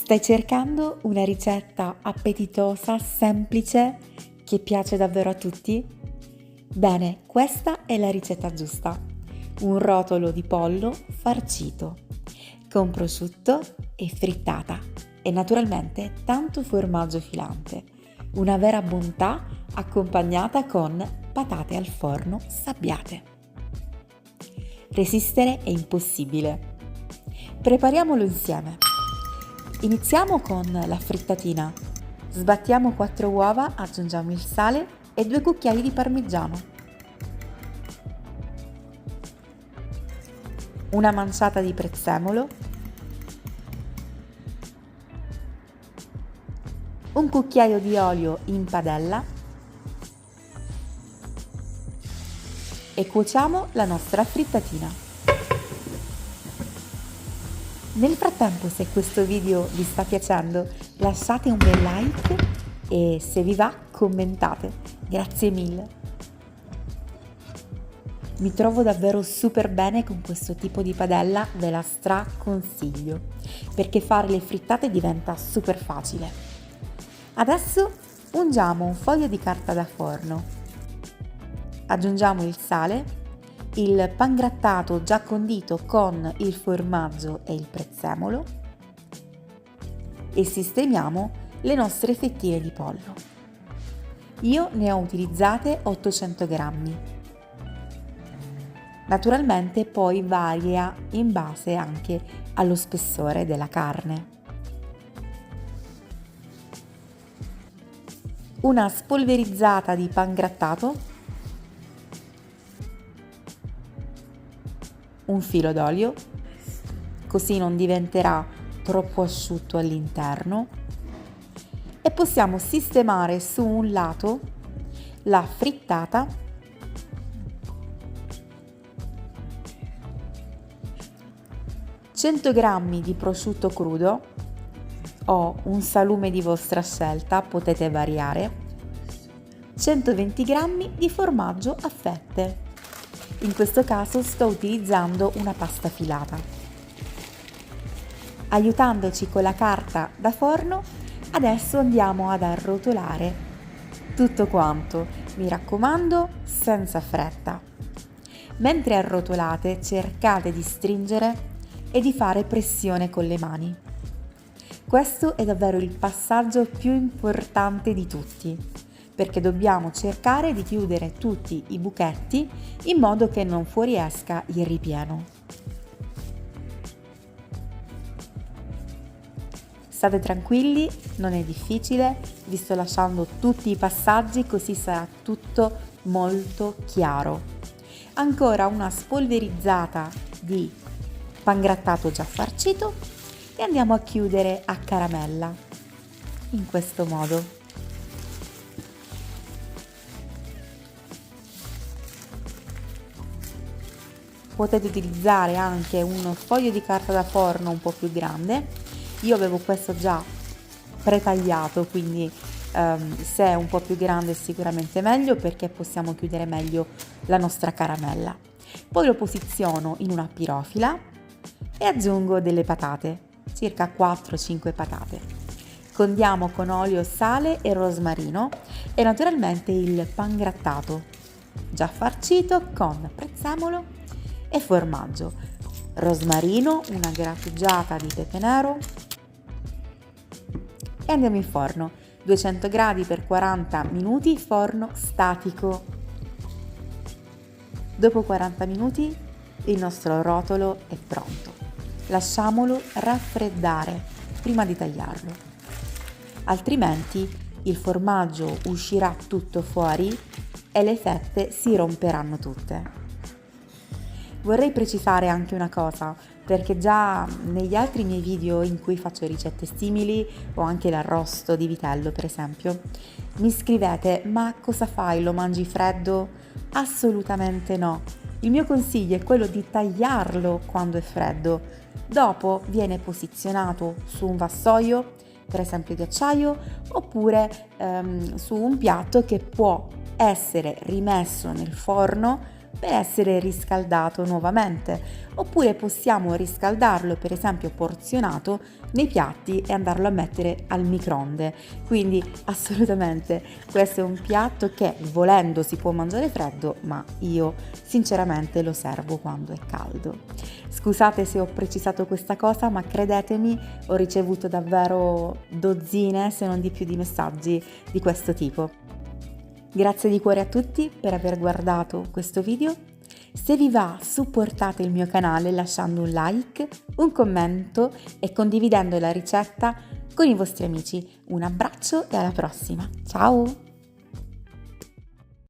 Stai cercando una ricetta appetitosa, semplice, che piace davvero a tutti? Bene, questa è la ricetta giusta. Un rotolo di pollo farcito, con prosciutto e frittata e naturalmente tanto formaggio filante. Una vera bontà accompagnata con patate al forno sabbiate. Resistere è impossibile. Prepariamolo insieme. Iniziamo con la frittatina. Sbattiamo 4 uova, aggiungiamo il sale e 2 cucchiai di parmigiano. Una manciata di prezzemolo. Un cucchiaio di olio in padella. E cuociamo la nostra frittatina. Nel frattempo, se questo video vi sta piacendo, lasciate un bel like e se vi va commentate. Grazie mille. Mi trovo davvero super bene con questo tipo di padella, ve la straconsiglio, perché fare le frittate diventa super facile. Adesso ungiamo un foglio di carta da forno. Aggiungiamo il sale, il pangrattato già condito con il formaggio e il prezzemolo e sistemiamo le nostre fettine di pollo. Io ne ho utilizzate 800 grammi. Naturalmente poi varia in base anche allo spessore della carne. Una spolverizzata di pangrattato, un filo d'olio, così non diventerà troppo asciutto all'interno, e possiamo sistemare su un lato la frittata (100 g di prosciutto crudo o un salume di vostra scelta, potete variare), 120 g di formaggio a fette. In questo caso sto utilizzando una pasta filata. Aiutandoci con la carta da forno, adesso andiamo ad arrotolare tutto quanto. Mi raccomando, senza fretta. Mentre arrotolate, cercate di stringere e di fare pressione con le mani. Questo è davvero il passaggio più importante di tutti, perché dobbiamo cercare di chiudere tutti i buchetti in modo che non fuoriesca il ripieno. State tranquilli, non è difficile, vi sto lasciando tutti i passaggi così sarà tutto molto chiaro. Ancora una spolverizzata di pangrattato già farcito e andiamo a chiudere a caramella, in questo modo. Potete utilizzare anche un foglio di carta da forno un po' più grande. Io avevo questo già pretagliato, quindi se è un po' più grande è sicuramente meglio, perché possiamo chiudere meglio la nostra caramella. Poi lo posiziono in una pirofila e aggiungo delle patate, circa 4-5 patate. Condiamo con olio, sale e rosmarino e naturalmente il pangrattato già farcito con prezzemolo e formaggio, rosmarino, una grattugiata di pepe nero e andiamo in forno. 200 gradi per 40 minuti, forno statico. Dopo 40 minuti il nostro rotolo è pronto. Lasciamolo raffreddare prima di tagliarlo, altrimenti il formaggio uscirà tutto fuori e le fette si romperanno tutte. Vorrei precisare anche una cosa, perché già negli altri miei video in cui faccio ricette simili o anche l'arrosto di vitello per esempio, mi scrivete: ma cosa fai, lo mangi freddo? Assolutamente no, il mio consiglio è quello di tagliarlo quando è freddo, dopo viene posizionato su un vassoio, per esempio di acciaio, oppure su un piatto che può essere rimesso nel forno per essere riscaldato nuovamente, oppure possiamo riscaldarlo, per esempio porzionato, nei piatti e andarlo a mettere al microonde. Quindi assolutamente questo è un piatto che volendo si può mangiare freddo, ma io sinceramente lo servo quando è caldo. Scusate se ho precisato questa cosa, ma credetemi, ho ricevuto davvero dozzine, se non di più, di messaggi di questo tipo. Grazie di cuore a tutti per aver guardato questo video. Se vi va, supportate il mio canale lasciando un like, un commento e condividendo la ricetta con i vostri amici. Un abbraccio e alla prossima. Ciao!